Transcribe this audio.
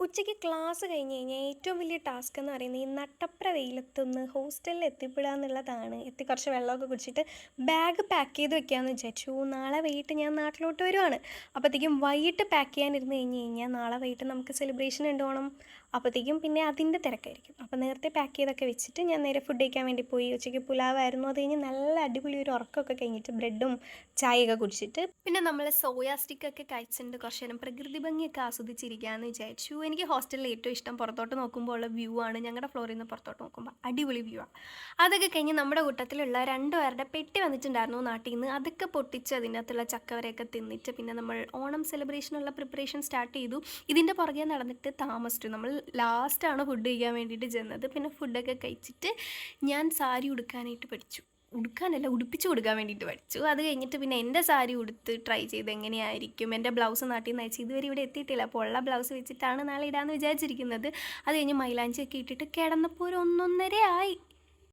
ഉച്ചയ്ക്ക് ക്ലാസ് കഴിഞ്ഞ് കഴിഞ്ഞാൽ ഏറ്റവും വലിയ ടാസ്ക് എന്ന് പറയുന്നത് ഈ നട്ടപ്ര വെയിലത്തൊന്ന് ഹോസ്റ്റലിൽ എത്തിപ്പെടുക എന്നുള്ളതാണ്. കുറച്ച് വെള്ളമൊക്കെ കുടിച്ചിട്ട് ബാഗ് പാക്ക് ചെയ്ത് വെക്കാമെന്ന് വിചാരിച്ചു. നാളെ വൈകിട്ട് ഞാൻ നാട്ടിലോട്ട് വരുവാണ്. അപ്പോഴത്തേക്കും വൈകിട്ട് പാക്ക് ചെയ്യാനിരുന്ന് കഴിഞ്ഞ് കഴിഞ്ഞാൽ നാളെ വൈകിട്ട് നമുക്ക് സെലിബ്രേഷൻ ഉണ്ട് ഓണം. അപ്പോഴത്തേക്കും പിന്നെ അതിൻ്റെ തിരക്കായിരിക്കും. അപ്പോൾ നേരത്തെ പാക്ക് ചെയ്തൊക്കെ വെച്ചിട്ട് ഞാൻ നേരെ ഫുഡ് കഴിക്കാൻ വേണ്ടി പോയി. ഉച്ചയ്ക്ക് പുലാവായിരുന്നു. അത് കഴിഞ്ഞ് നല്ല അടിപൊളി ഒരു ഉറക്കമൊക്കെ കഴിഞ്ഞിട്ട് ബ്രെഡും ചായയൊക്കെ കുടിച്ചിട്ട് പിന്നെ നമ്മൾ സോയാ സ്റ്റിക്കൊക്കെ കഴിച്ചിട്ടുണ്ട് കുറച്ച് നേരം പ്രകൃതി ഭംഗിയൊക്കെ ആസ്വദിച്ചിരിക്കാമെന്ന് വിചാരിച്ചു. എനിക്ക് ഹോസ്റ്റലിൽ ഏറ്റവും ഇഷ്ടം പുറത്തോട്ട് നോക്കുമ്പോൾ ഉള്ള വ്യൂ ആണ്. ഞങ്ങളുടെ ഫ്ലോറിൽ നിന്ന് പുറത്തോട്ട് നോക്കുമ്പോൾ അടിപൊളി വ്യൂ ആണ്. അതൊക്കെ കഴിഞ്ഞ് നമ്മുടെ കൂട്ടത്തിലുള്ള 2 പേരുടെ പെട്ടി വന്നിട്ടുണ്ടായിരുന്നു നാട്ടിൽ നിന്ന്. അതൊക്കെ പൊട്ടിച്ച് അതിൻ്റെ അകത്തുള്ള ചക്കവരെയൊക്കെ തിന്നിട്ട് പിന്നെ നമ്മൾ ഓണം സെലിബ്രേഷനുള്ള പ്രിപ്പറേഷൻ സ്റ്റാർട്ട് ചെയ്തു. ഇതിൻ്റെ പുറകെ നടന്നിട്ട് താമസിച്ചു. നമ്മൾ ലാസ്റ്റാണ് ഫുഡ് കഴിക്കാൻ വേണ്ടിയിട്ട് ചെന്നത്. പിന്നെ ഫുഡൊക്കെ കഴിച്ചിട്ട് ഞാൻ സാരി ഉടുക്കാനായിട്ട് പഠിച്ചു. ഉടുക്കാനല്ല, ഉടുപ്പിച്ച് കൊടുക്കാൻ വേണ്ടിയിട്ട് പഠിച്ചു. അത് കഴിഞ്ഞിട്ട് പിന്നെ എൻ്റെ സാരി ഉടുത്ത് ട്രൈ ചെയ്ത് എങ്ങനെയായിരിക്കും. എൻ്റെ ബ്ലൗസ് നാട്ടിൽ നിന്ന് അയച്ച് ഇതുവരെ ഇവിടെ എത്തിയിട്ടില്ല. അപ്പോൾ ഉള്ള ബ്ലൗസ് വെച്ചിട്ടാണ് നാളെ ഇടാമെന്ന് വിചാരിച്ചിരിക്കുന്നത്. അത് കഴിഞ്ഞ് മൈലാഞ്ചിയൊക്കെ ഇട്ടിട്ട് കിടന്നപ്പോൾ ഒരു 1:30 ആയി.